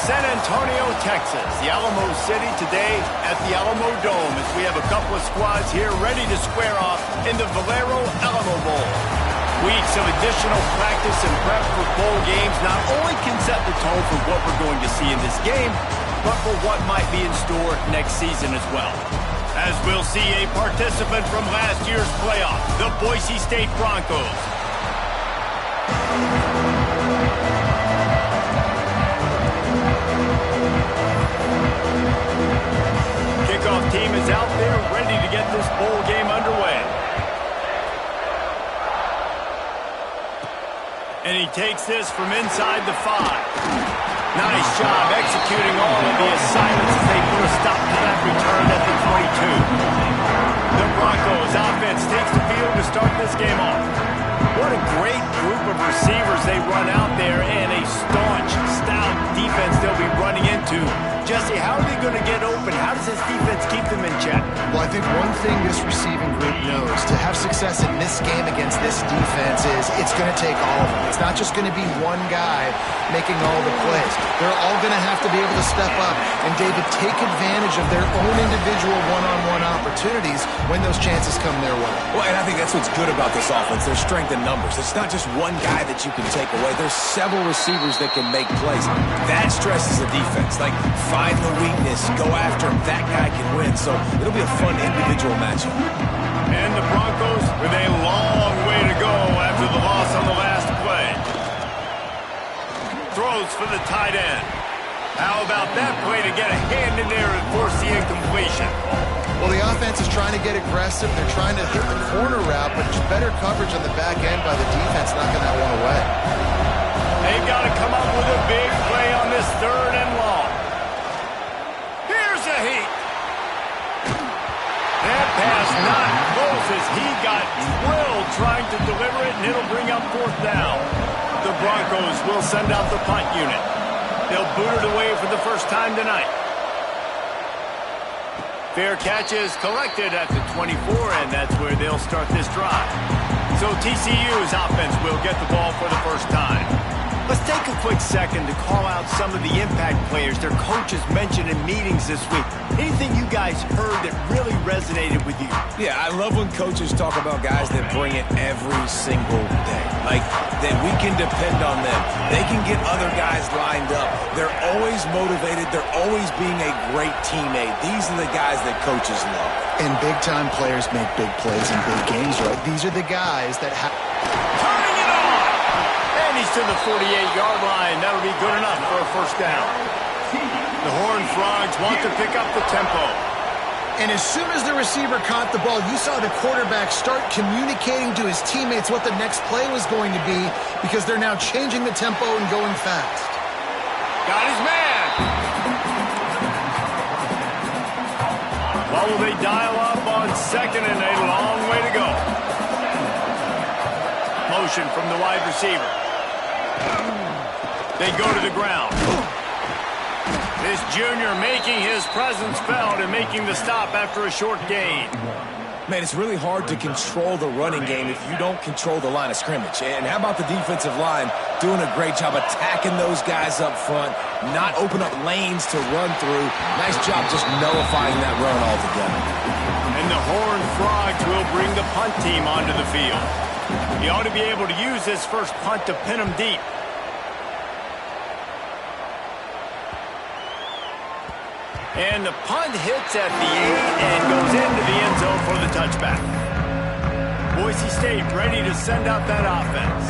San Antonio, Texas. The Alamo City today at the Alamo Dome as we have a couple of squads here ready to square off in the Alamo Bowl. Weeks of additional practice and prep for bowl games not only can set the tone for what we're going to see in this game, but for what might be in store next season as well. As we'll see a participant from last year's playoff, the Boise State Broncos. Kickoff team is out there ready to get this bowl game underway. And he takes this from inside the 5. Nice job executing all of the assignments as they put a stop to that return at the 22. The Broncos offense takes the field to start this game off. What a great group of receivers they run out there, and a staunch, stout defense they'll be running into. Jesse, how are they going to get open? How does this defense keep them in check? Well, I think one thing this receiving group knows, to have success in this game against this defense is it's going to take all of them. It's not just going to be one guy making all the plays. They're all going to have to be able to step up and, David, take advantage of their own individual one-on-one opportunities when those chances come their way. Well, and I think that's what's good about this offense, their strength in numbers. It's not just one guy that you can take away. There's several receivers that can make plays. That stresses the defense. Like, find the weakness, go after him. That guy can win. So it'll be a fun individual matchup. And the Broncos with a long way to go after the loss on the last play. Throws for the tight end. How about that play to get a hand in there and force the incompletion? Well, the offense is trying to get aggressive. They're trying to hit the corner route, but just better coverage on the back end by the defense knocking that one away. They've got to come up with a big play on this 3rd and long. Here's a heat. That pass not close as he got drilled trying to deliver it, and it'll bring up 4th down. The Broncos will send out the punt unit. They'll boot it away for the first time tonight. Fair catch is collected at the 24, and that's where they'll start this drive. So TCU's offense will get the ball for the first time. Let's take a quick second to call out some of the impact players their coaches mentioned in meetings this week. Anything you guys heard that really resonated with you? Yeah, I love when coaches talk about guys that bring it every single day. Like, that we can depend on them. They can get other guys lined up. They're always motivated. They're always being a great teammate. These are the guys that coaches love. And big-time players make big plays in big games, right? These are the guys that have... Turning it on! And he's to the 48-yard line. That'll be good enough for a first down. The Horned Frogs want to pick up the tempo. And as soon as the receiver caught the ball, you saw the quarterback start communicating to his teammates what the next play was going to be, because they're now changing the tempo and going fast. Got his man. Well, will they dial up on 2nd and a long way to go? Motion from the wide receiver. They go to the ground. This junior making his presence felt and making the stop after a short gain. Man, it's really hard to control the running game if you don't control the line of scrimmage. And how about the defensive line doing a great job attacking those guys up front, not open up lanes to run through. Nice job just nullifying that run altogether. And the Horned Frogs will bring the punt team onto the field. He ought to be able to use this first punt to pin him deep. And the punt hits at the 8 and goes into the end zone for the touchback. Boise State ready to send out that offense.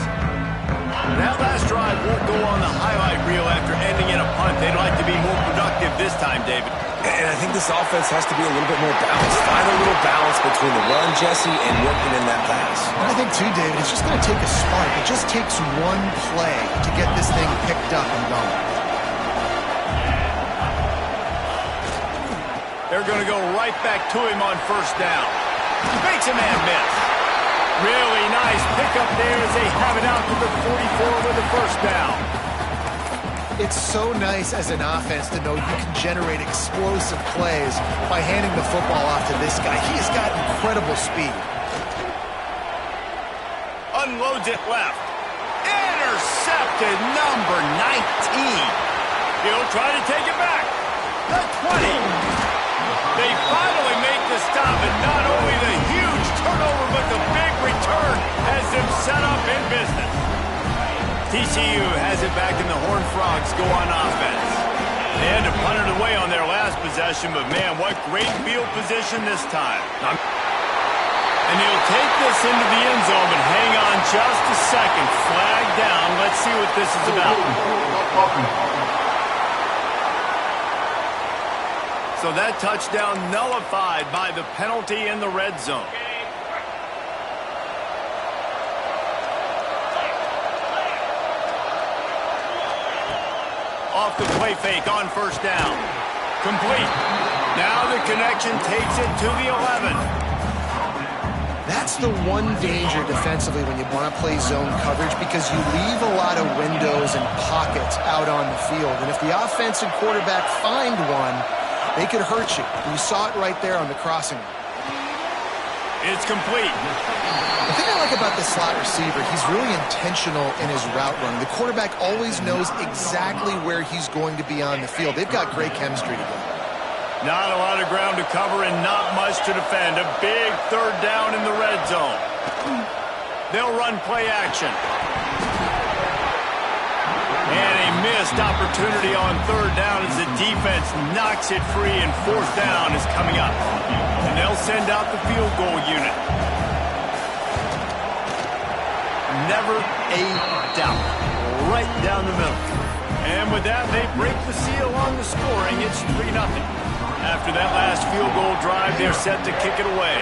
That last drive won't go on the highlight reel after ending in a punt. They'd like to be more productive this time, David. And I think this offense has to be a little bit more balanced. Find a little balance between the run, Jesse, and working in that pass. And I think, too, David, it's just going to take a spark. It just takes one play to get this thing picked up and going. They're going to go right back to him on first down. Makes a man miss. Really nice pickup there as they have it out to the 44 with the first down. It's so nice as an offense to know you can generate explosive plays by handing the football off to this guy. He's got incredible speed. Unloads it left. Intercepted, number 19. He'll try to take it back. The 20. They finally make the stop, and not only the huge turnover, but the big return has them set up in business. TCU has it back, and the Horned Frogs go on offense. They had to punt it away on their last possession, but man, what great field position this time. And he'll take this into the end zone, but hang on just a second. Flag down. Let's see what this is about. So that touchdown nullified by the penalty in the red zone. Off the play fake on first down. Complete. Now the connection takes it to the 11. That's the one danger defensively when you want to play zone coverage, because you leave a lot of windows and pockets out on the field. And if the offense and quarterback find one, they could hurt you. You saw it right there on the crossing. It's complete. The thing I like about the slot receiver, he's really intentional in his route run. The quarterback always knows exactly where he's going to be on the field. They've got great chemistry together. Not a lot of ground to cover and not much to defend. A big third down in the red zone. They'll run play action. And a missed opportunity on third down as the defense knocks it free, and fourth down is coming up. And they'll send out the field goal unit. Never a doubt. Right down the middle. And with that, they break the seal on the scoring. It's 3-0. After that last field goal drive, they're set to kick it away.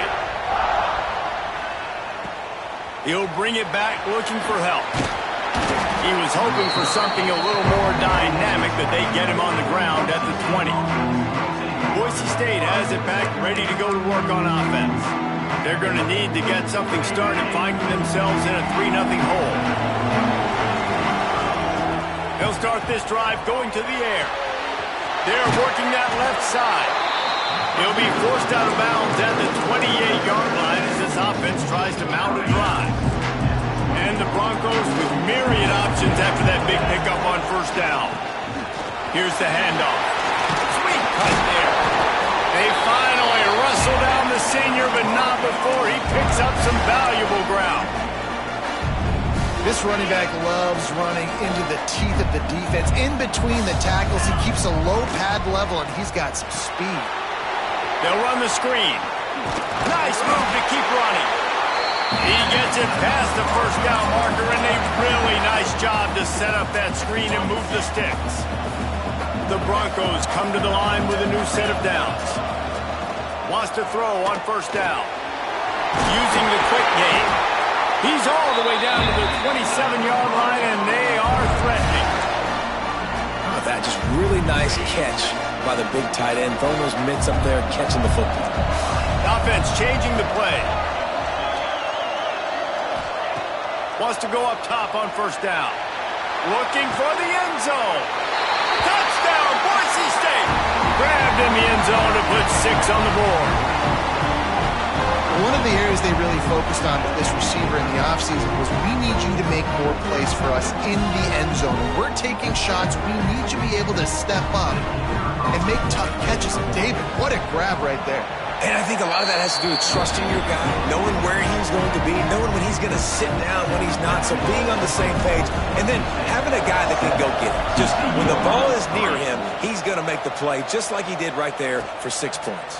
He'll bring it back looking for help. He was hoping for something a little more dynamic, but they get him on the ground at the 20. Boise State has it back, ready to go to work on offense. They're going to need to get something started, finding themselves in a 3-0 hole. They'll start this drive going to the air. They're working that left side. He'll be forced out of bounds at the 28-yard line as this offense tries to mount a drive. And the Broncos with myriad options after that big pickup on first down. Here's the handoff. Sweet cut there. They finally wrestle down the senior, but not before he picks up some valuable ground. This running back loves running into the teeth of the defense. In between the tackles, he keeps a low pad level, and he's got some speed. They'll run the screen. Nice move to keep running. He gets it past the first down marker, and a really nice job to set up that screen and move the sticks. The Broncos come to the line with a new set of downs. Wants to throw on first down. Using the quick game. He's all the way down to the 27-yard line, and they are threatening. Oh, that just really nice catch by the big tight end, throwing those mitts up there, catching the football. Offense changing the play. Wants to go up top on first down. Looking for the end zone. Touchdown, Boise State. Grabbed in the end zone to put 6 on the board. One of the areas they really focused on with this receiver in the offseason was, we need you to make more plays for us in the end zone. When we're taking shots, we need you to be able to step up and make tough catches. And David, what a grab right there. And I think a lot of that has to do with trusting your guy, knowing where he's going to be, knowing when he's going to sit down, when he's not, so being on the same page, and then having a guy that can go get it. Just when the ball is near him, he's going to make the play, just like he did right there for 6 points.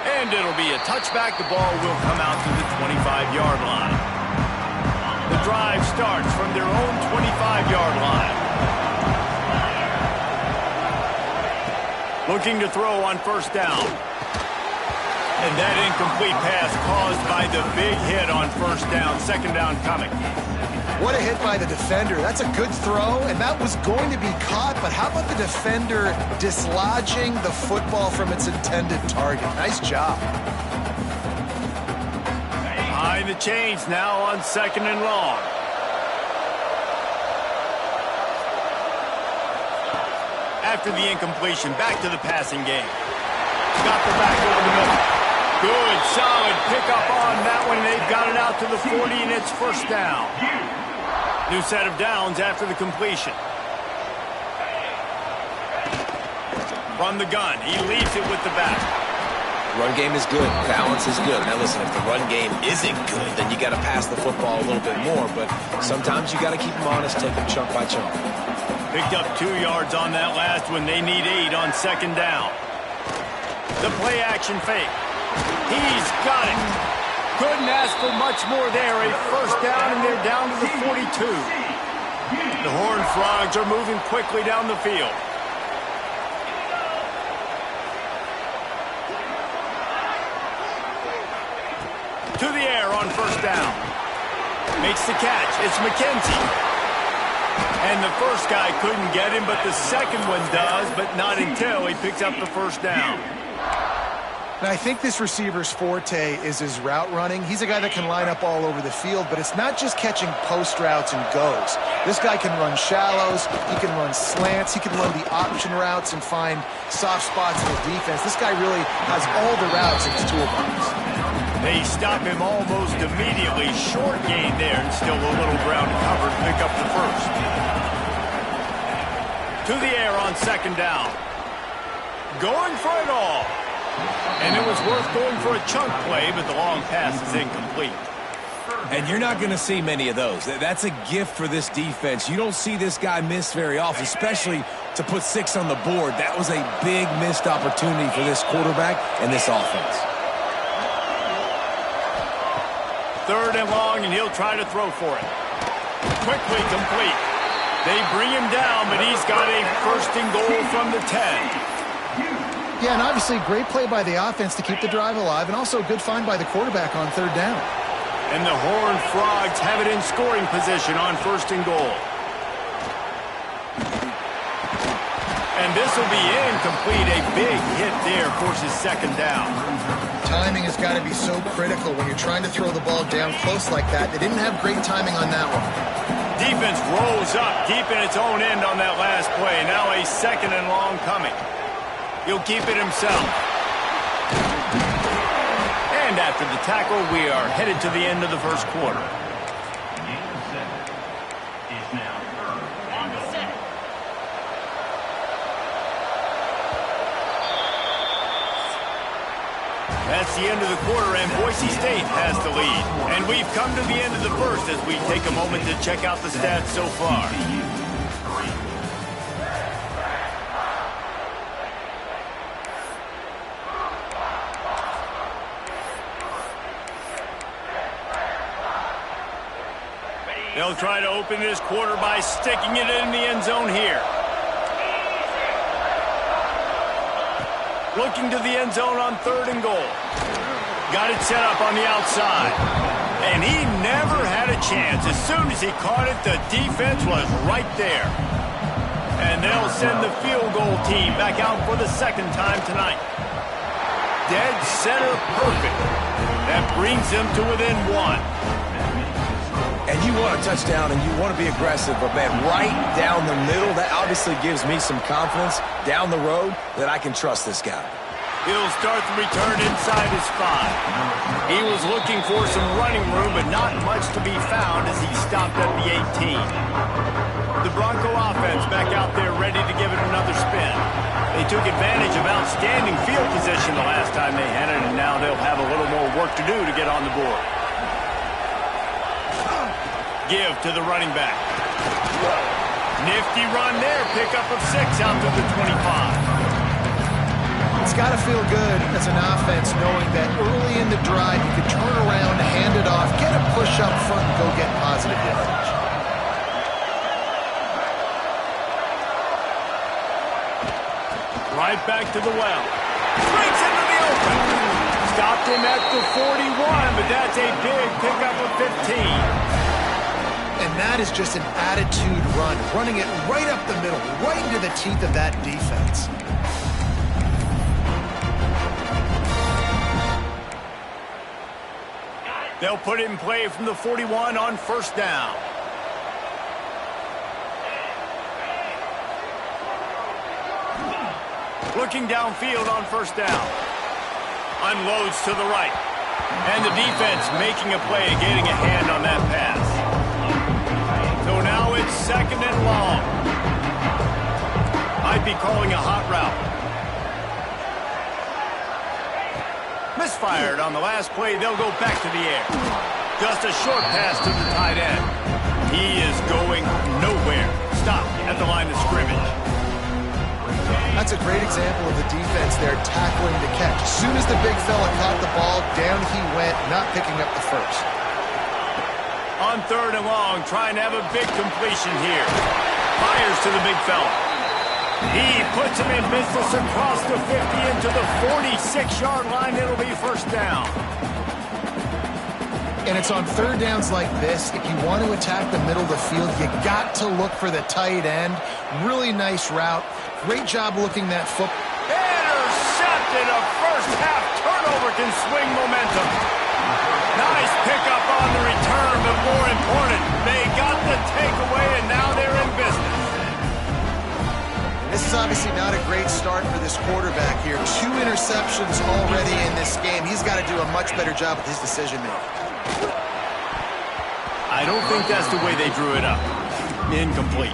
And it'll be a touchback. The ball will come out to the 25-yard line. The drive starts from their own 25-yard line. Looking to throw on first down. And that incomplete pass caused by the big hit on first down. Second down coming. What a hit by the defender. That's a good throw, and that was going to be caught, but how about the defender dislodging the football from its intended target? Nice job. Behind the chains now on second and long. After the incompletion, back to the passing game. Got the back over the middle. Good, solid pickup on that one. They've got it out to the 40, and it's first down. New set of downs after the completion. From the gun, he leads it with the back. Run game is good. Balance is good. Now listen, if the run game isn't good, then you got to pass the football a little bit more. But sometimes you got to keep them honest, take them chunk by chunk. Picked up 2 yards on that last one. They need 8 on second down. The play action fake. He's got it. Couldn't ask for much more there. A first down, and they're down to the 42. The Horned Frogs are moving quickly down the field. To the air on first down. Makes the catch. It's McKenzie. And the first guy couldn't get him, but the second one does, but not until he picks up the first down. And I think this receiver's forte is his route running. He's a guy that can line up all over the field, but it's not just catching post routes and goes. This guy can run shallows, he can run slants, he can run the option routes and find soft spots in the defense. This guy really has all the routes in his toolbox. They stop him almost immediately. Short gain there, and still a little ground covered. Pick up the first. To the air on second down. Going for it all. And it was worth going for a chunk play, but the long pass is incomplete. And you're not going to see many of those. That's a gift for this defense. You don't see this guy miss very often, especially to put 6 on the board. That was a big missed opportunity for this quarterback and this offense. Third and long, and he'll try to throw for it. Quickly complete. They bring him down, but he's got a first and goal from the 10. Yeah, and obviously great play by the offense to keep the drive alive, and also a good find by the quarterback on third down. And the Horned Frogs have it in scoring position on first and goal. And this will be incomplete. A big hit there forces second down. Timing has got to be so critical when you're trying to throw the ball down close like that. They didn't have great timing on that one. Defense rolls up deep in its own end on that last play. Now a second and long coming. He'll keep it himself. And after the tackle, we are headed to the end of the first quarter. That's the end of the quarter, and Boise State has the lead. And we've come to the end of the first as we take a moment to check out the stats so far. They'll try to open this quarter by sticking it in the end zone here. Looking to the end zone on third and goal. Got it set up on the outside. And he never had a chance. As soon as he caught it, the defense was right there. And they'll send the field goal team back out for the second time tonight. Dead center perfect. That brings them to within 1. And you want a touchdown and you want to be aggressive, but man, right down the middle, that obviously gives me some confidence down the road that I can trust this guy. He'll start the return inside his 5. He was looking for some running room, but not much to be found as he stopped at the 18. The Bronco offense back out there ready to give it another spin. They took advantage of outstanding field position the last time they had it, and now they'll have a little more work to do to get on the board. Give to the running back. Nifty run there. Pickup of 6 out to the 25. It's got to feel good as an offense knowing that early in the drive you can turn around, hand it off, get a push up front, and go get positive yardage. Right back to the well. Breaks into the open. Stopped him at the 41, but that's a big pickup of 15. And that is just an attitude run, running it right up the middle, right into the teeth of that defense. They'll put it in play from the 41 on first down. Looking downfield on first down. Unloads to the right. And the defense making a play, getting a hand on that pass. So now it's second and long. Might be calling a hot route. Misfired on the last play. They'll go back to the air. Just a short pass to the tight end. He is going nowhere. Stop at the line of scrimmage. That's a great example of the defense there tackling to catch. As soon as the big fella caught the ball, down he went, not picking up the first. On 3rd and long, trying to have a big completion here. Fires to the big fella. He puts him in business across the 50 into the 46-yard line. It'll be first down. And it's on 3rd downs like this. If you want to attack the middle of the field, you got to look for the tight end. Really nice route. Great job looking that foot. Intercepted. A first-half turnover can swing momentum. Nice pickup on the return, but more important, they got the takeaway, and now they're in business. This is obviously not a great start for this quarterback here. 2 interceptions already in this game. He's got to do a much better job with his decision-making. I don't think that's the way they drew it up. Incomplete.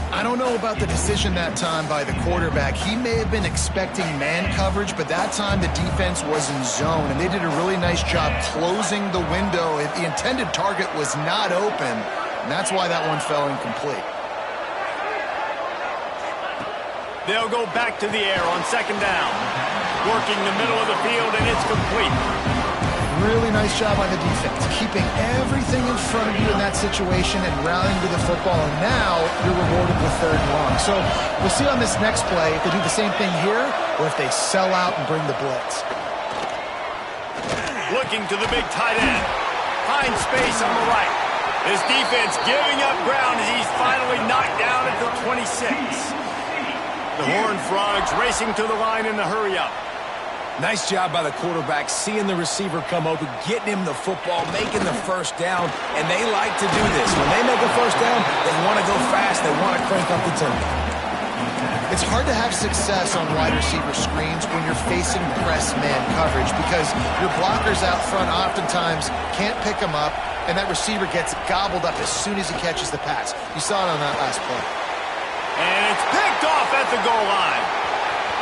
I don't know about the decision that time by the quarterback. He may have been expecting man coverage, but that time the defense was in zone, and they did a really nice job closing the window. The intended target was not open, and that's why that one fell incomplete. They'll go back to the air on 2nd down. Working the middle of the field, and it's complete. Really nice job by the defense, keeping everything in front of you in that situation and rallying to the football. And now you're rewarded with 3rd and long. So we'll see on this next play if they do the same thing here or if they sell out and bring the blitz. Looking to the big tight end. Finds space on the right. His defense giving up ground as he's finally knocked down at the 26. The Horned Frogs racing to the line in the hurry-up. Nice job by the quarterback, seeing the receiver come open, getting him the football, making the first down, and they like to do this. When they make a first down, they want to go fast. They want to crank up the tempo. It's hard to have success on wide receiver screens when you're facing press man coverage because your blockers out front oftentimes can't pick them up, and that receiver gets gobbled up as soon as he catches the pass. You saw it on that last play. And it's picked off at the goal line.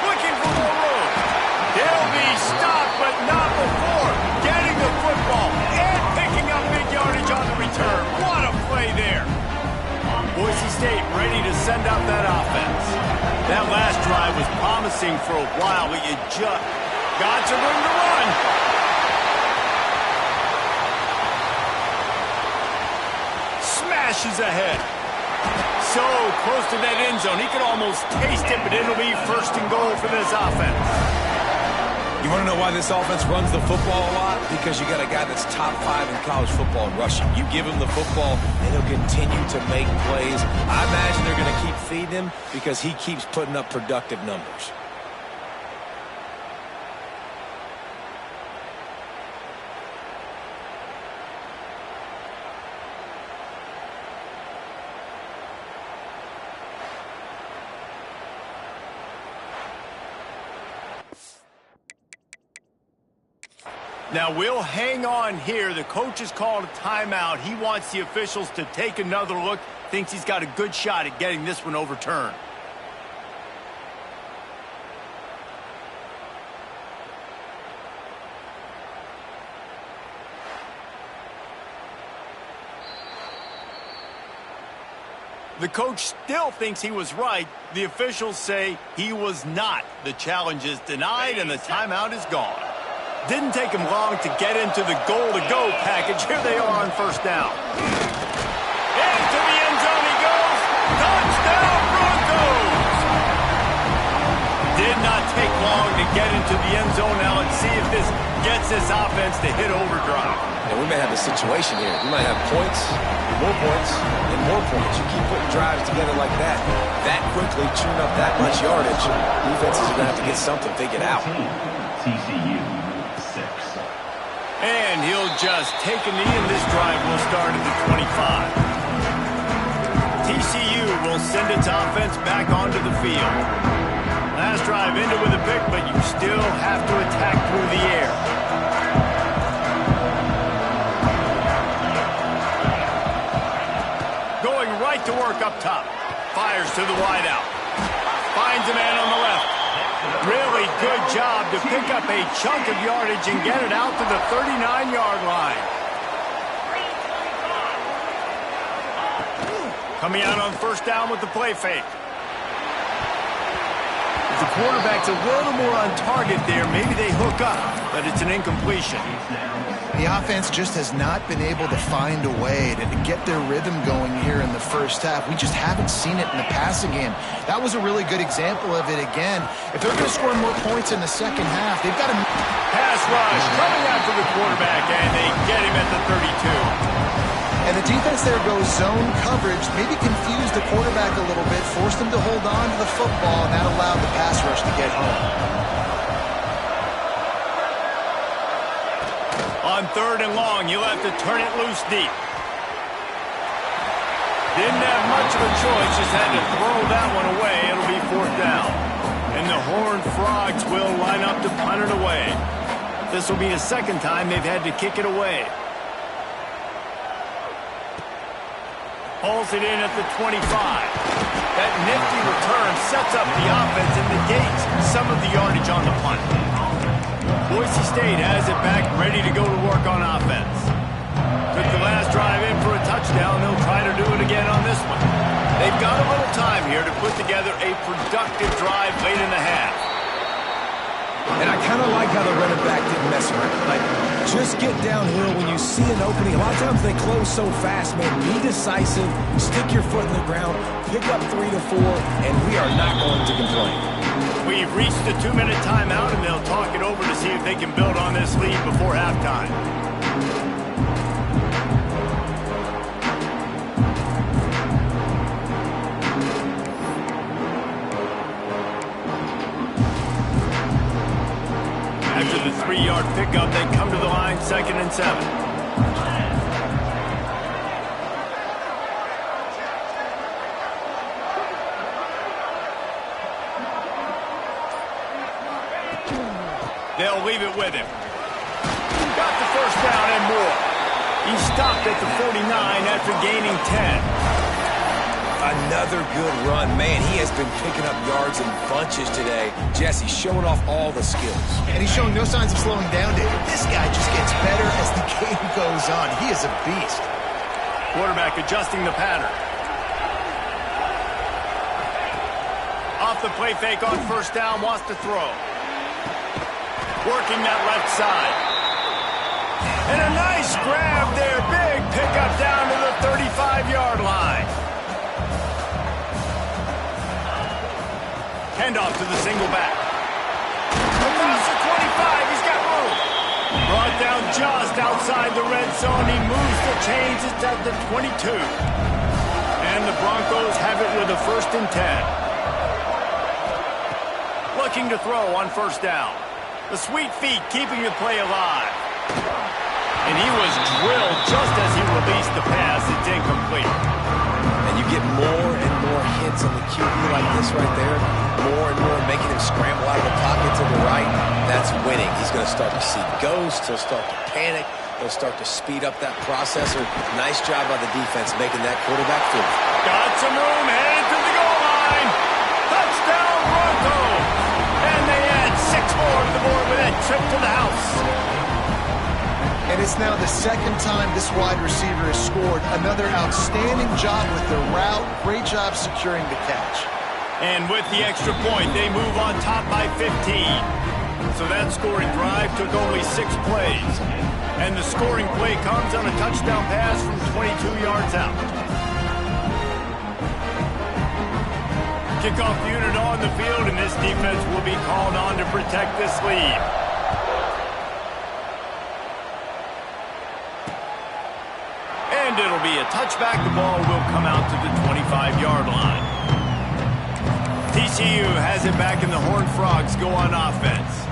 Looking for more room. He'll be stopped, but not before getting the football and picking up big yardage on the return. What a play there. Boise State ready to send out that offense. That last drive was promising for a while, but you just got to bring the run. Smashes ahead. So close to that end zone. He could almost taste it, but it'll be 1st and goal for this offense. You want to know why this offense runs the football a lot? Because you got a guy that's top 5 in college football in rushing. You give him the football, and he'll continue to make plays. I imagine they're going to keep feeding him because he keeps putting up productive numbers. Now, we'll hang on here. The coach has called a timeout. He wants the officials to take another look. Thinks he's got a good shot at getting this one overturned. The coach still thinks he was right. The officials say he was not. The challenge is denied, and the timeout is gone. Didn't take him long to get into the goal-to-go package. Here they are on 1st down. Into the end zone he goes. Touchdown, Broncos! Did not take long to get into the end zone. Now let's see if this gets this offense to hit overdrive. And we may have a situation here. We might have points, more points, and more points. You keep putting drives together like that quickly, tune up that much yardage, defenses are going to have to get something figured out. TCU. And he'll just take a knee, and this drive will start at the 25. TCU will send its offense back onto the field. Last drive ended with a pick, but you still have to attack through the air. Going right to work up top. Fires to the wideout. Finds a man on the left. Really really good job to pick up a chunk of yardage and get it out to the 39-yard line. Coming out on first down with the play fake. If the quarterback's a little more on target there, maybe they hook up, but it's an incompletion. The offense just has not been able to find a way to get their rhythm going here in the first half. We just haven't seen it in the passing game. That was a really good example of it again. If they're going to score more points in the second half, they've got to... Pass rush coming after the quarterback, and they get him at the 32. And the defense there goes zone coverage, maybe confused the quarterback a little bit, forced him to hold on to the football, and that allowed the pass rush to get home. On third and long, you'll have to turn it loose deep. Didn't have much of a choice, just had to throw that one away. It'll be fourth down. And the Horned Frogs will line up to punt it away. This will be the second time they've had to kick it away. Hauls it in at the 25. That nifty return sets up the offense and negates some of the yardage on the punt. Boise State has it back, ready to go to work on offense. Took the last drive in for a touchdown. They'll try to do it again on this one. They've got a little time here to put together a productive drive late in the half. And I kind of like how the running back didn't mess around. Like, just get downhill when you see an opening. A lot of times they close so fast, man. Be decisive, stick your foot in the ground, pick up 3 to 4, and we are not going to complain. We've reached the 2-minute timeout, and they'll talk it over to see if they can build on this lead before halftime. After the 3-yard pickup, they come to the line, 2nd and 7. They'll leave it with him. Got the first down and more. He stopped at the 49 after gaining 10. Another good run. Man, he has been picking up yards in bunches today. Jesse showing off all the skills. And he's showing no signs of slowing down, David. This guy just gets better as the game goes on. He is a beast. Quarterback adjusting the pattern. Off the play fake on first down, wants to throw. Working that left side. And a nice grab there. Big pickup down to the 35-yard line. Handoff to the single back. Across the 25, he's got room. Brought down just outside the red zone. He moves the chains. It's at the 22. And the Broncos have it with a 1st and 10. Looking to throw on first down. The sweet feet keeping the play alive. And he was drilled just as he released the pass. It's incomplete. And you get more and more hits on the QB like this right there. More and more making him scramble out of the pocket to the right. That's winning. He's going to start to see ghosts. He'll start to panic. He'll start to speed up that processor. Nice job by the defense making that quarterback fool. Got some room, headed to the goal line. Touchdown, Broncos. And they add 6 more to the board with that trip to the house. And it's now the second time this wide receiver has scored. Another outstanding job with the route. Great job securing the catch. And with the extra point, they move on top by 15. So that scoring drive took only 6 plays. And the scoring play comes on a touchdown pass from 22 yards out. Kickoff unit on the field, and this defense will be called on to protect this lead. And it'll be a touchback. The ball will come out to the 25-yard line. TCU has it back, and the Horned Frogs go on offense.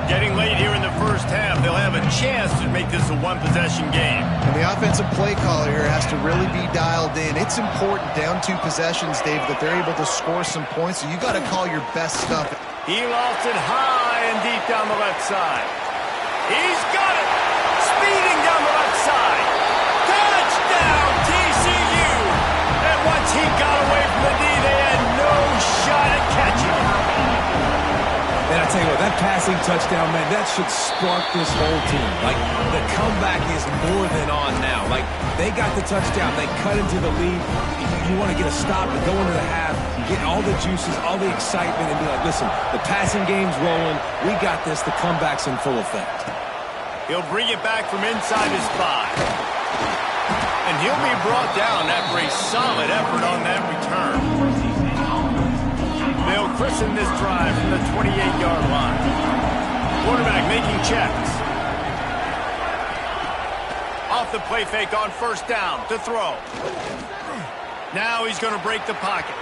Getting late here in the first half, they'll have a chance to make this a one-possession game. And the offensive play caller here has to really be dialed in. It's important down 2 possessions, Dave, that they're able to score some points, so you got to call your best stuff. He lofts it high and deep down the left side. He's got it! Speeding down the left side. Touchdown, TCU! And once he got away from the D, they had no shot at catching him. And I tell you what, passing touchdown, man, that should spark this whole team. Like, the comeback is more than on now. Like, they got the touchdown. They cut into the lead. You want to get a stop and go into the half, get all the juices, all the excitement, and be like, listen, the passing game's rolling. We got this. The comeback's in full effect. He'll bring it back from inside his 5. And he'll be brought down after a solid effort on that return. They'll christen this drive from the 28-yard line. Quarterback making checks. Off the play fake on first down to throw. Now he's going to break the pocket.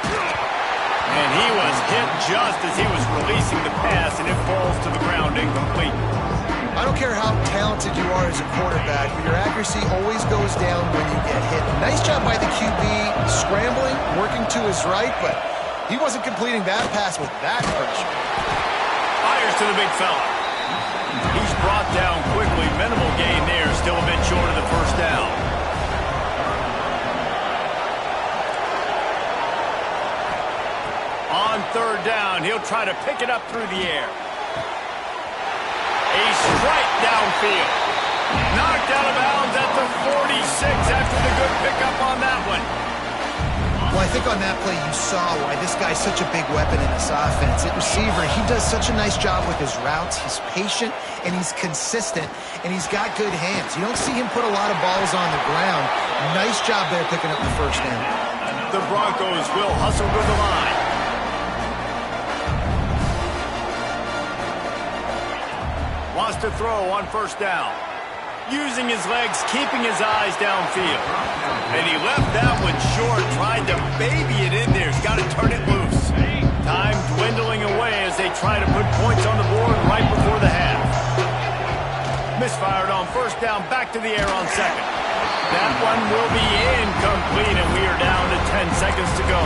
And he was hit just as he was releasing the pass, and it falls to the ground incomplete. I don't care how talented you are as a quarterback, but your accuracy always goes down when you get hit. Nice job by the QB scrambling, working to his right, but he wasn't completing that pass with that pressure. Fires to the big fella. He's brought down quickly. Minimal gain there, still a bit short of the first down. On third down, he'll try to pick it up through the air. A strike downfield. Knocked out of bounds at the 46 after the good pickup on that one. Well, I think on that play you saw why this guy's such a big weapon in this offense. At receiver, he does such a nice job with his routes. He's patient, and he's consistent, and he's got good hands. You don't see him put a lot of balls on the ground. Nice job there picking up the first down. The Broncos will hustle to the line. Wants to throw on first down. Using his legs, keeping his eyes downfield. And he left that one short, tried to baby it in there. He's got to turn it loose. Time dwindling away as they try to put points on the board right before the half. Misfired on first down, back to the air on second. That one will be incomplete, and we are down to 10 seconds to go.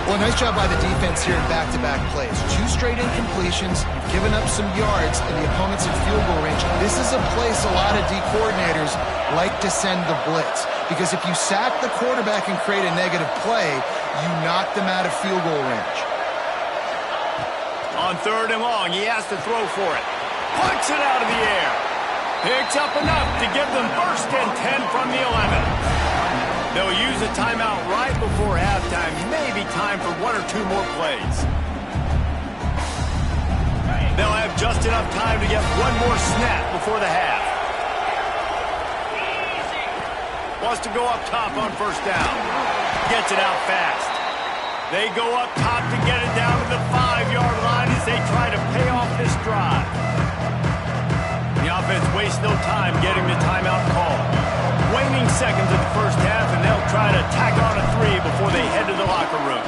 Well, nice job by the defense here in back-to-back plays. 2 straight incompletions, you've given up some yards, and the opponent's in field goal range. This is a place a lot of D coordinators like to send the blitz, because if you sack the quarterback and create a negative play, you knock them out of field goal range. On third and long, he has to throw for it. Puts it out of the air. Picks up enough to give them first and 10 from the 11. They'll use a timeout right before halftime. Maybe time for 1 or 2 more plays. They'll have just enough time to get 1 more snap before the half. Wants to go up top on first down. Gets it out fast. They go up top to get it down to the 5-yard line as they try to pay off this drive. The offense wastes no time getting the timeout call. Waning seconds of the first half, and they'll try to tack on a 3 before they head to the locker room.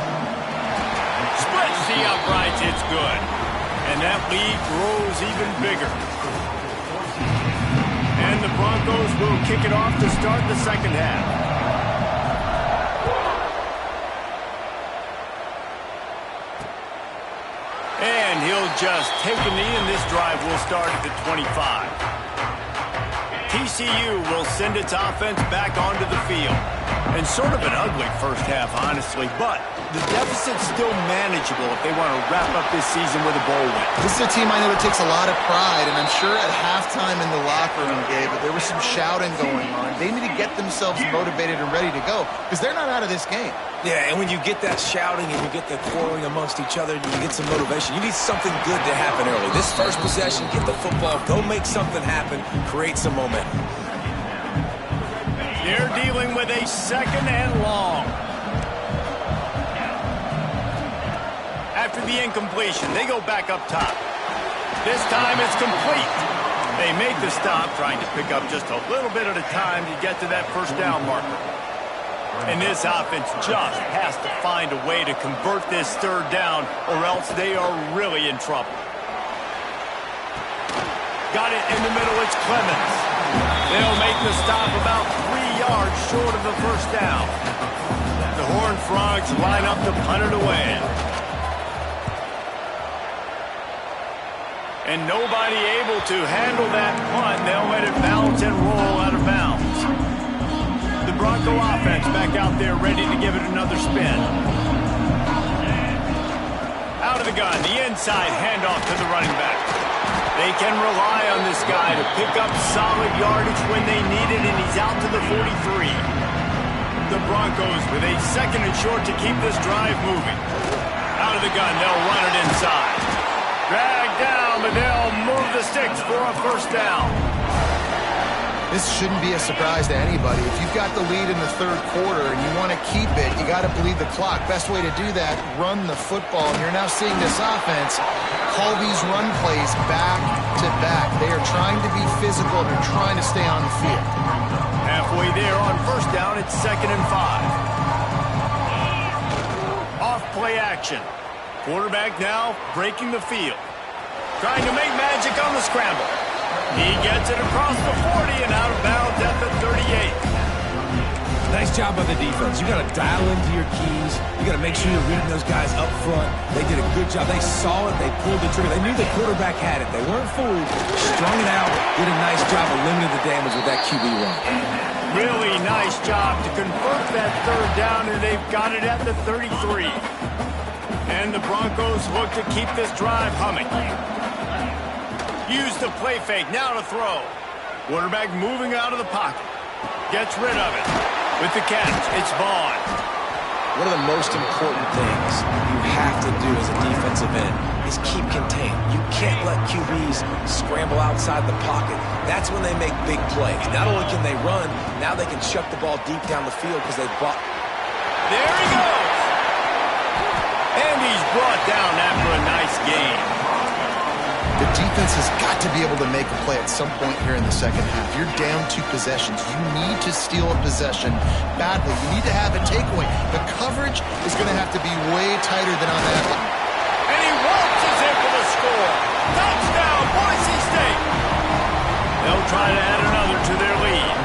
Splits the uprights, it's good. And that lead grows even bigger. And the Broncos will kick it off to start the second half. And he'll just take a knee, and this drive will start at the 25. TCU will send its offense back onto the field. And sort of an ugly first half, honestly, but the deficit's still manageable if they want to wrap up this season with a bowl win. This is a team I know that takes a lot of pride, and I'm sure at halftime in the locker room, Gabe, but there was some shouting going on. They need to get themselves motivated and ready to go, because they're not out of this game. Yeah, and when you get that shouting and you get the quarreling amongst each other, you get some motivation. You need something good to happen early. This first possession, get the football, go make something happen, create some momentum. They're dealing with a second and long. After the incompletion, they go back up top. This time it's complete. They make the stop, trying to pick up just a little bit at a time to get to that first down marker. And this offense just has to find a way to convert this third down, or else they are really in trouble. Got it in the middle, it's Clemens. They'll make the stop about 3 yards short of the first down. The Horned Frogs line up to punt it away. And nobody able to handle that punt. They'll let it bounce and roll out of bounds. The Bronco offense back out there ready to give it another spin. Out of the gun, the inside handoff to the running back. They can rely on this guy to pick up solid yardage when they need it, and he's out to the 43. The Broncos with a 2nd and short to keep this drive moving. Out of the gun, they'll run it inside. Drag down, but they'll move the sticks for a 1st down. This shouldn't be a surprise to anybody. If you've got the lead in the 3rd quarter and you want to keep it, you got to bleed the clock. Best way to do that, run the football. And you're now seeing this offense call these run plays back to back. They are trying to be physical. They're trying to stay on the field. Halfway there on 1st down, it's 2nd and 5. Off play action. Quarterback now breaking the field. Trying to make magic on the scramble. He gets it across the 40 and out of bounds at the 38. Nice job by the defense. You got to dial into your keys. You got to make sure you're reading those guys up front. They did a good job. They saw it. They pulled the trigger. They knew the quarterback had it. They weren't fooled. Strung it out. Did a nice job of limiting the damage with that QB run. Really nice job to convert that 3rd down, and they've got it at the 33. And the Broncos look to keep this drive humming. Use the play fake, now to throw. Quarterback moving out of the pocket. Gets rid of it. With the catch, it's Vaughn. One of the most important things you have to do as a defensive end is keep contained. You can't let QBs scramble outside the pocket. That's when they make big plays. Not only can they run, now they can chuck the ball deep down the field because they've bought. There he goes. And he's brought down after a nice game. The defense has got to be able to make a play at some point here in the 2nd half. You're down 2 possessions. You need to steal a possession badly. You need to have a takeaway. The coverage is going to have to be way tighter than on that line. And he waltzes in for the score. Touchdown, Boise State. They'll try to add another to their lead.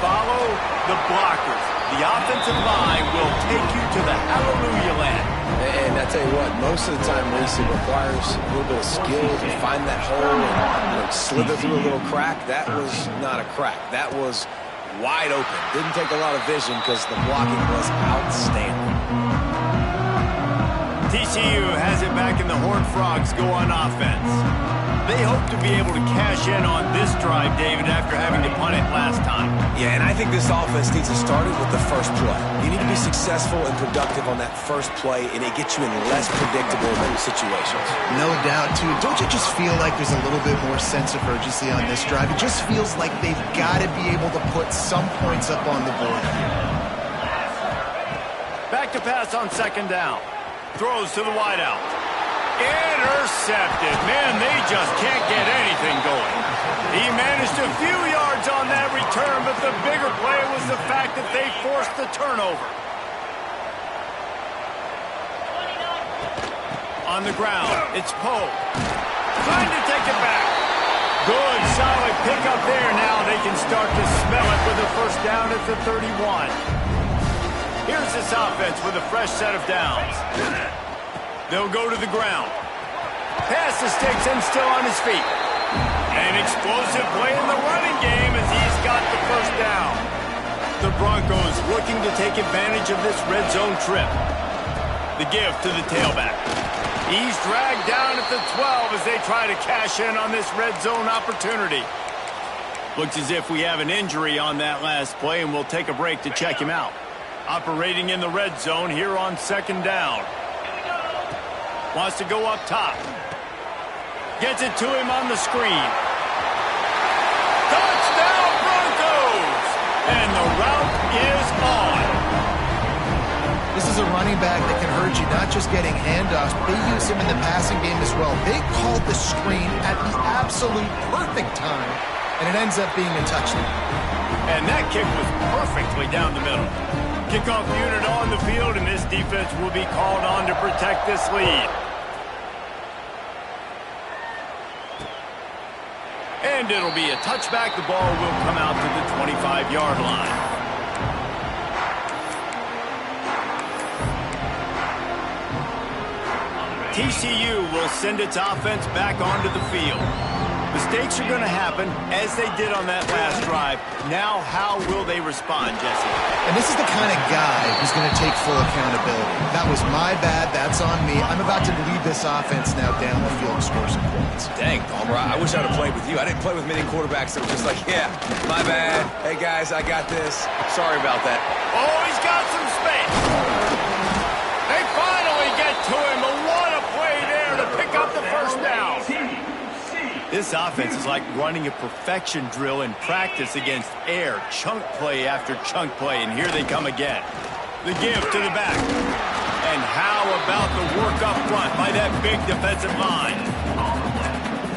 Follow the blockers. The offensive line will take you to the hallelujah land. And I tell you what, most of the time, Reese, it requires a little bit of skill to find that hole and slither through a little crack. That was not a crack. That was wide open. Didn't take a lot of vision because the blocking was outstanding. TCU has it back, and the Horned Frogs go on offense. They hope to be able to cash in on this drive, David, after having to punt it last time. Yeah, and I think this offense needs to start it with the first play. You need to be successful and productive on that first play, and it gets you in less predictable situations. No doubt, too. Don't you just feel like there's a little bit more sense of urgency on this drive? It just feels like they've got to be able to put some points up on the board here. Back to pass on 2nd down. Throws to the wideout. Intercepted. Man, they just can't get anything going. He managed a few yards on that return, but the bigger play was the fact that they forced the turnover. On the ground, it's Poe. Trying to take it back. Good, solid pickup there. Now they can start to smell it with a 1st down at the 31. Here's this offense with a fresh set of downs. They'll go to the ground. Pass the sticks and still on his feet. An explosive play in the running game as he's got the 1st down. The Broncos looking to take advantage of this red zone trip. The give to the tailback. He's dragged down at the 12 as they try to cash in on this red zone opportunity. Looks as if we have an injury on that last play, and we'll take a break to check him out. Operating in the red zone here on 2nd down. Wants to go up top. Gets it to him on the screen. Touchdown, Broncos! And the route is on. This is a running back that can hurt you, not just getting handoffs, but they use him in the passing game as well. They called the screen at the absolute perfect time, and it ends up being a touchdown. And that kick was perfectly down the middle. Kickoff unit on the field, and this defense will be called on to protect this lead. And it'll be a touchback. The ball will come out to the 25-yard line. TCU will send its offense back onto the field. The Mistakes are going to happen, as they did on that last drive. Now, how will they respond, Jesse? And this is the kind of guy who's going to take full accountability. That was my bad. That's on me. I'm about to lead this offense now down the field and score some points. Dang, Palmer, I wish I'd have played with you. I didn't play with many quarterbacks that were just like, yeah, my bad. Hey, guys, I got this. Sorry about that. Oh, he's got some space. They finally get to him, but what a play there to pick up the first down. This offense is like running a perfection drill in practice against air. Chunk play after chunk play, and here they come again. The give to the back. And how about the work up front by that big defensive line?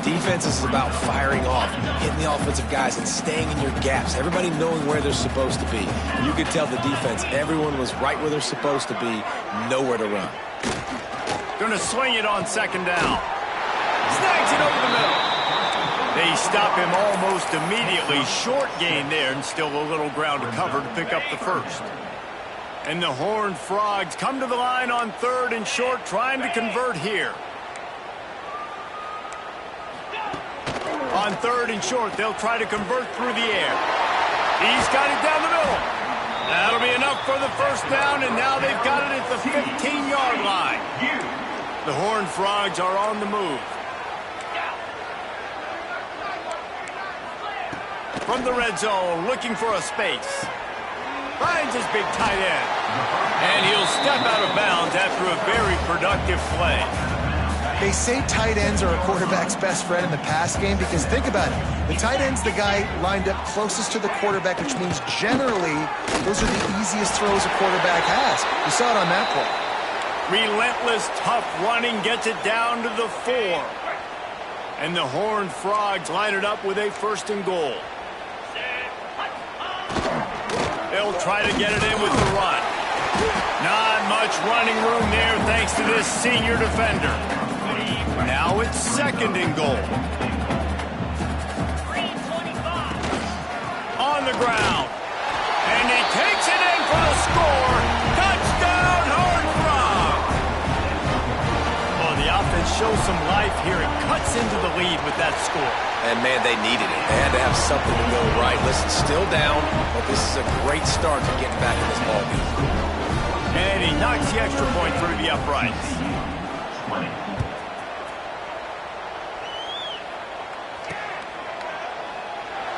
Defense is about firing off, hitting the offensive guys, and staying in your gaps. Everybody knowing where they're supposed to be. You could tell the defense, everyone was right where they're supposed to be, nowhere to run. Gonna swing it on second down. Snags it over the middle. They stop him almost immediately. Short gain there, and still a little ground to cover to pick up the first. And the Horned Frogs come to the line on third and short, trying to convert here. On third and short, they'll try to convert through the air. He's got it down the middle. That'll be enough for the first down, and now they've got it at the 15-yard line. The Horned Frogs are on the move. From the red zone, looking for a space. Finds his big tight end. And he'll step out of bounds after a very productive play. They say tight ends are a quarterback's best friend in the pass game because think about it. The tight end's the guy lined up closest to the quarterback, which means generally those are the easiest throws a quarterback has. You saw it on that play. Relentless, tough running gets it down to the 4. And the Horned Frogs line it up with a first and goal. They'll try to get it in with the run. Not much running room there thanks to this senior defender. Now it's second and goal. On the ground. And he takes it in for the score. Touchdown, Horned Frogs! Oh, the offense shows some life here. It cuts into the lead with that score. And, man, they needed it. They had to have something to go right. Listen, still down, but this is a great start to getting back in this ball game. And he knocks the extra point through the uprights.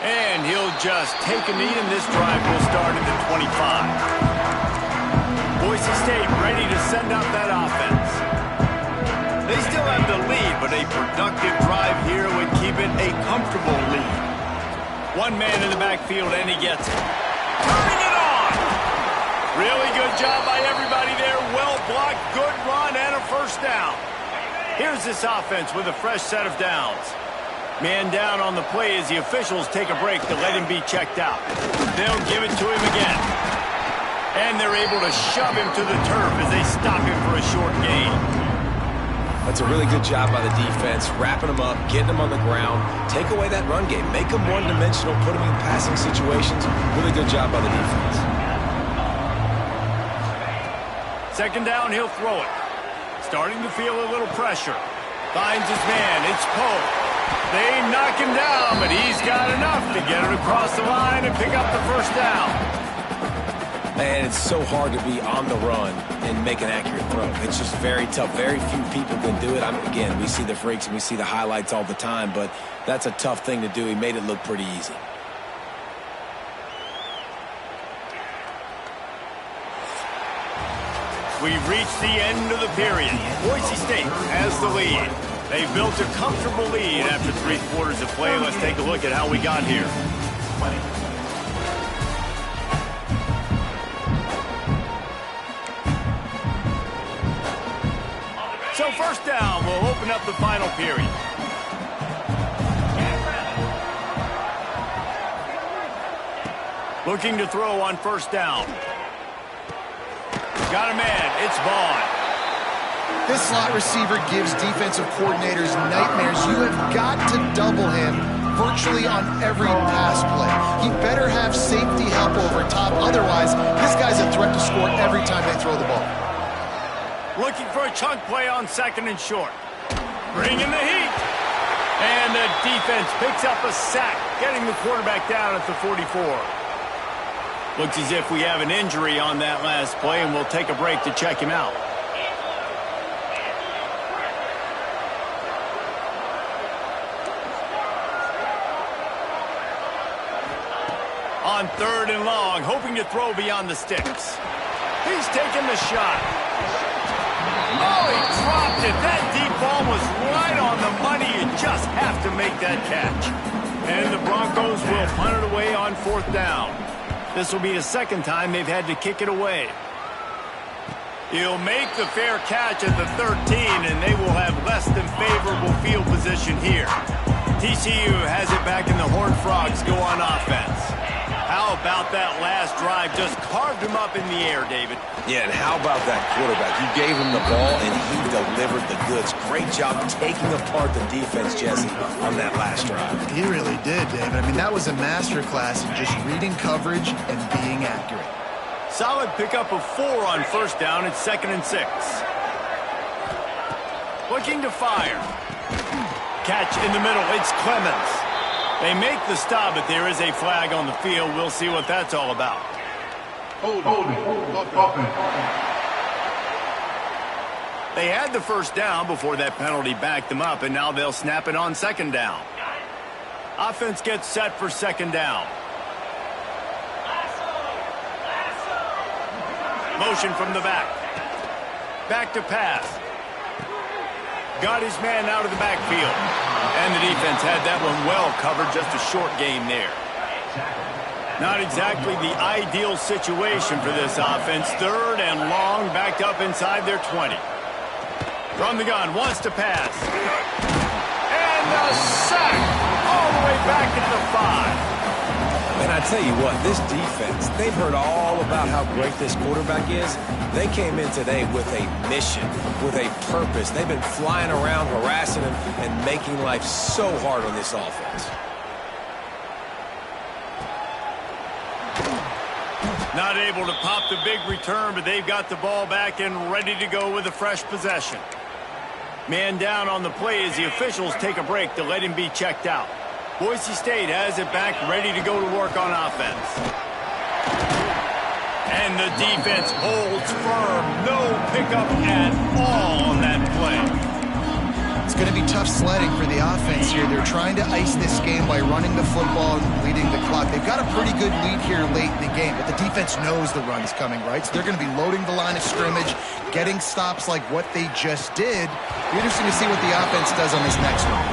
And he'll just take a knee, and this drive will start at the 25. Boise State ready to send out that offense. They still have the lead, but a productive drive here would keep it a comfortable lead. One man in the backfield, and he gets it. Turning it on! Really good job by everybody there. Well blocked, good run, and a first down. Here's this offense with a fresh set of downs. Man down on the play as the officials take a break to let him be checked out. They'll give it to him again. And they're able to shove him to the turf as they stop him for a short gain. That's a really good job by the defense, wrapping them up, getting them on the ground, take away that run game, make them one-dimensional, put them in passing situations. Really good job by the defense. Second down, he'll throw it. Starting to feel a little pressure. Finds his man, it's Poe. They knock him down, but he's got enough to get it across the line and pick up the first down. And it's so hard to be on the run and make an accurate throw. It's just very tough. Very few people can do it. Again, we see the freaks and we see the highlights all the time, but that's a tough thing to do. He made it look pretty easy. We've reached the end of the period. Boise State has the lead. They've built a comfortable lead after 3 quarters of play. Let's take a look at how we got here. So first down, we'll open up the final period. Looking to throw on first down. Got a man, it's Vaughn. This slot receiver gives defensive coordinators nightmares. You have got to double him virtually on every pass play. He better have safety help over top. Otherwise, this guy's a threat to score every time they throw the ball. Looking for a chunk play on second and short. Bringing the heat. And the defense picks up a sack, getting the quarterback down at the 44. Looks as if we have an injury on that last play, and we'll take a break to check him out. On 3rd and long, hoping to throw beyond the sticks. He's taking the shot. Oh, he dropped it. That deep ball was right on the money. You just have to make that catch. And the Broncos will punt it away on 4th down. This will be the 2nd time they've had to kick it away. He'll make the fair catch at the 13, and they will have less than favorable field position here. TCU has it back, and the Horned Frogs go on offense. How about that last drive? Just carved him up in the air, David. Yeah, and how about that quarterback? You gave him the ball, and he delivered the goods. Great job taking apart the defense, Jesse, on that last drive. He really did, David. I mean, that was a masterclass in just reading coverage and being accurate. Solid pickup of 4 on 1st down. It's 2nd and 6. Looking to fire. Catch in the middle. It's Clemens. They make the stop, but there is a flag on the field. We'll see what that's all about. They had the 1st down before that penalty backed them up, and now they'll snap it on 2nd down. Offense gets set for 2nd down. Motion from the back. Back to pass. Got his man out of the backfield. And the defense had that one well covered, just a short gain there. Not exactly the ideal situation for this offense. 3rd and long, backed up inside their 20. From the gun, wants to pass. And the sack all the way back at the 5. And I tell you what, this defense, they've heard all about how great this quarterback is. They came in today with a mission, with a purpose. They've been flying around, harassing him, and making life so hard on this offense. Not able to pop the big return, but they've got the ball back and ready to go with a fresh possession. Man down on the play as the officials take a break to let him be checked out. Boise State has it back, ready to go to work on offense. And the defense holds firm. No pickup at all on that play. It's going to be tough sledding for the offense here. They're trying to ice this game by running the football and leading the clock. They've got a pretty good lead here late in the game, but the defense knows the run is coming, right? So they're going to be loading the line of scrimmage, getting stops like what they just did. Be interesting to see what the offense does on this next one.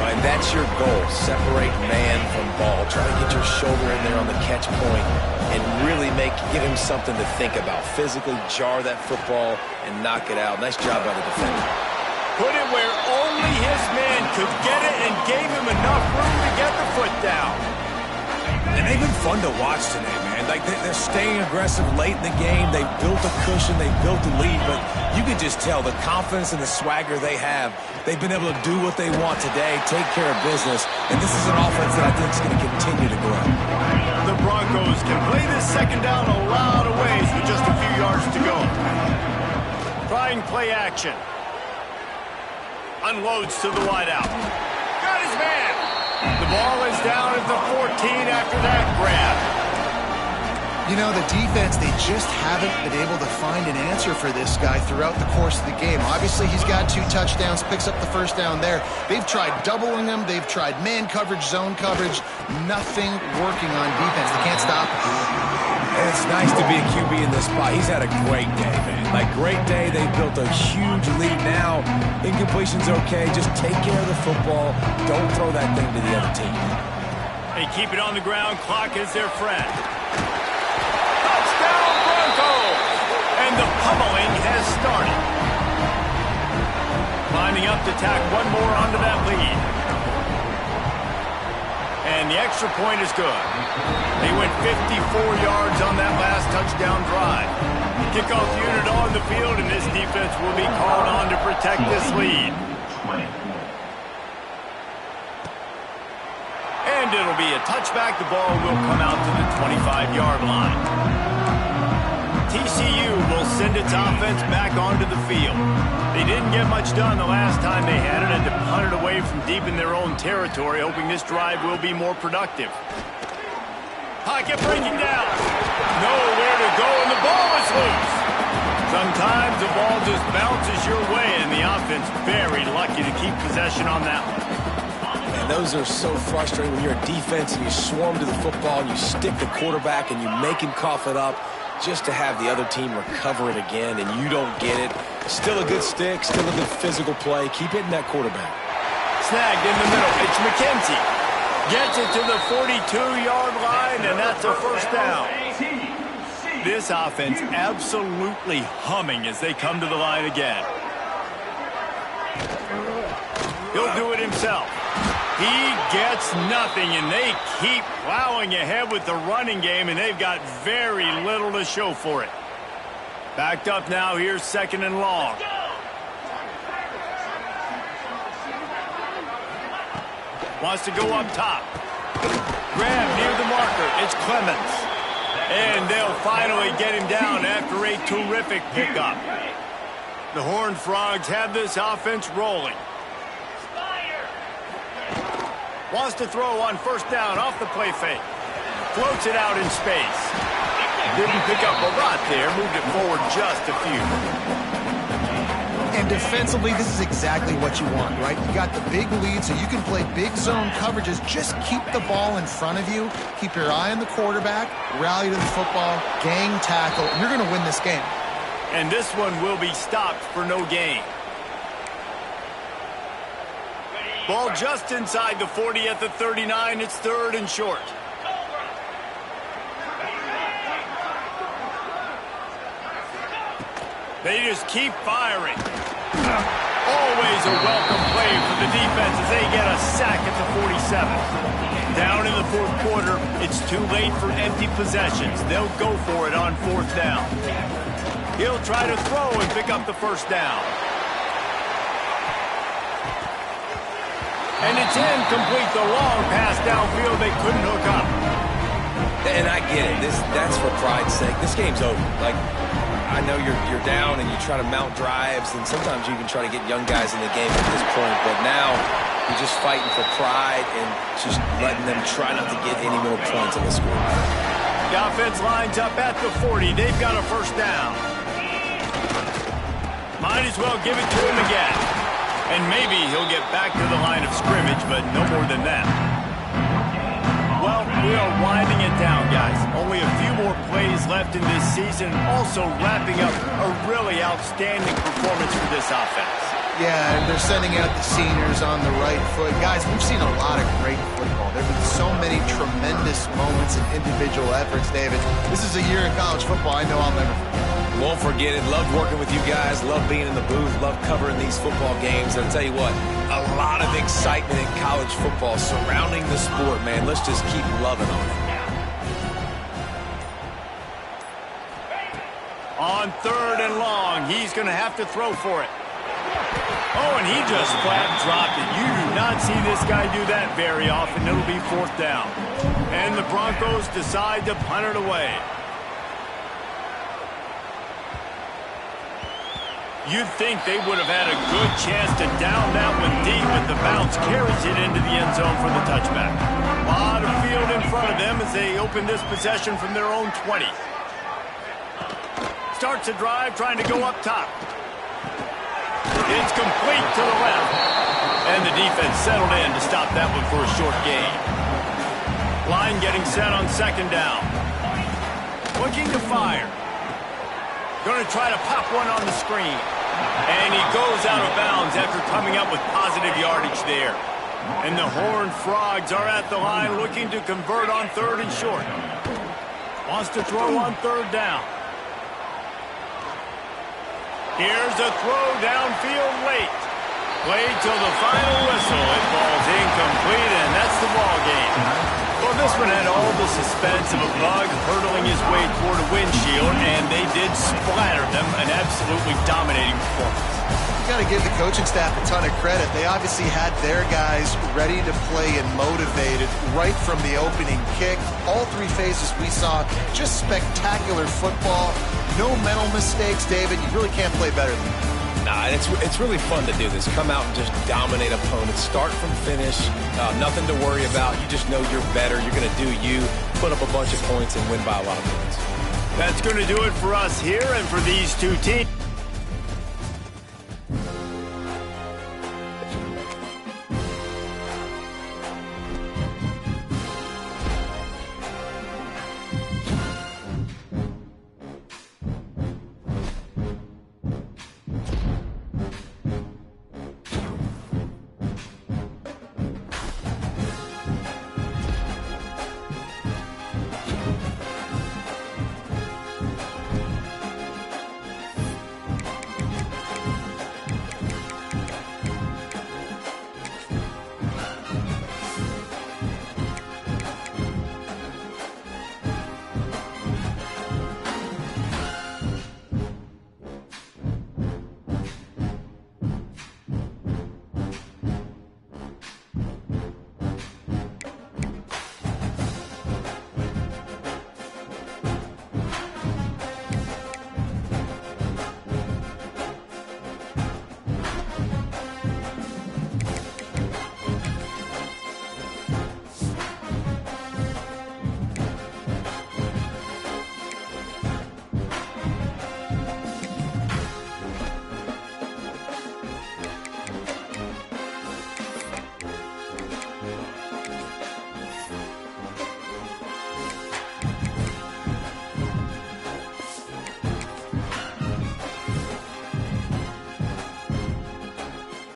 And that's your goal, separate man from ball. Try to get your shoulder in there on the catch point and really give him something to think about. Physically jar that football and knock it out. Nice job by the defender. Put it where only his man could get it and gave him enough room to get the foot down. And they've been fun to watch today, man. Like they're staying aggressive late in the game. They've built a cushion. They've built a lead. But you can just tell the confidence and the swagger they have. They've been able to do what they want today, take care of business. And this is an offense that I think is going to continue to grow. The Broncos can play this 2nd down a lot of ways with just a few yards to go. Trying play action. Unloads to the wideout. Got his man. The ball is down at the 14 after that grab. You know, the defense, they just haven't been able to find an answer for this guy throughout the course of the game. Obviously, he's got 2 touchdowns, picks up the 1st down there. They've tried doubling him. They've tried man coverage, zone coverage. Nothing working on defense. They can't stop him. And it's nice to be a QB in this spot. He's had a great day, man. Like, great day. They built a huge lead now. Incompletion's okay. Just take care of the football. Don't throw that thing to the other team. They keep it on the ground. Clock is their friend. Touchdown, Broncos! And the pummeling has started. Lining up to tack one more onto that lead. And the extra point is good. They went 54 yards on that last touchdown drive. Kickoff unit on the field, and this defense will be called on to protect this lead. And it'll be a touchback. The ball will come out to the 25-yard line. TCU will send its offense back onto the field. They didn't get much done the last time they had it, and to punt it away from deep in their own territory, hoping this drive will be more productive. Pocket breaking down. Nowhere to go, and the ball is loose. Sometimes the ball just bounces your way, and the offense very lucky to keep possession on that one. And those are so frustrating when you're a defense and you swarm to the football and you stick the quarterback and you make him cough it up just to have the other team recover it again, and you don't get it. Still a good stick, still a good physical play. Keep hitting that quarterback. Snagged in the middle. It's McKenzie. Gets it to the 42-yard line, and that's a first down. This offense absolutely humming as they come to the line again. He'll do it himself. He gets nothing, and they keep plowing ahead with the running game, and they've got very little to show for it. Backed up now, here's 2nd and long. Wants to go up top. Grab near the marker. It's Clemens. And they'll finally get him down after a terrific pickup. The Horned Frogs have this offense rolling. Wants to throw on first down off the play fake. Floats it out in space. Didn't pick up a lot there. Moved it forward just a few. And defensively, this is exactly what you want, right? You got the big lead, so you can play big zone coverages. Just keep the ball in front of you. Keep your eye on the quarterback. Rally to the football. Gang tackle. You're going to win this game. And this one will be stopped for no gain. Ball just inside the 40 at the 39. It's 3rd and short. They just keep firing. Always a welcome play for the defense as they get a sack at the 47. Down in the 4th quarter, it's too late for empty possessions. They'll go for it on 4th down. He'll try to throw and pick up the first down. And it's incomplete. The long pass downfield, they couldn't hook up. And I get it. That's for pride's sake. This game's over. Like, I know you're down and you try to mount drives, and sometimes you even try to get young guys in the game at this point. But now you're just fighting for pride and just letting them try not to get any more points on the score. The offense lines up at the 40. They've got a first down. Might as well give it to him again. And maybe he'll get back to the line of scrimmage, but no more than that. Well, we are winding it down, guys. Only a few more plays left in this season, also wrapping up a really outstanding performance for this offense. Yeah, and they're sending out the seniors on the right foot. Guys, we've seen a lot of great football. There have been so many tremendous moments and individual efforts, David. This is a year in college football I know I'll never forget. Won't forget it. Love working with you guys. Love being in the booth. Love covering these football games. And I'll tell you what, a lot of excitement in college football surrounding the sport, man. Let's just keep loving on it. On 3rd and long, he's going to have to throw for it. Oh, and he just flat dropped it. You do not see this guy do that very often. It'll be 4th down. And the Broncos decide to punt it away. You'd think they would have had a good chance to down that one deep, but the bounce carries it into the end zone for the touchback. A lot of field in front of them as they open this possession from their own 20. Starts a drive trying to go up top. It's complete to the left. And the defense settled in to stop that one for a short gain. Line getting set on 2nd down. Looking to fire. Going to try to pop one on the screen. And he goes out of bounds after coming up with positive yardage there. And the Horned Frogs are at the line looking to convert on 3rd and short. Wants to throw on 3rd down. Here's a throw downfield late. Played till the final whistle. It falls incomplete, and that's the ball game. Well, this one had all the suspense of a bug hurtling his way toward a windshield, and they did splatter them. An absolutely dominating performance. you got to give the coaching staff a ton of credit. They obviously had their guys ready to play and motivated right from the opening kick. All three phases we saw just spectacular football. No mental mistakes, David. You really can't play better than that. Nah, it's really fun to do this. Come out and just dominate opponents. Start from finish. Nothing to worry about. You just know you're better. You're going to do you, put up a bunch of points, and win by a lot of points. That's going to do it for us here and for these two teams.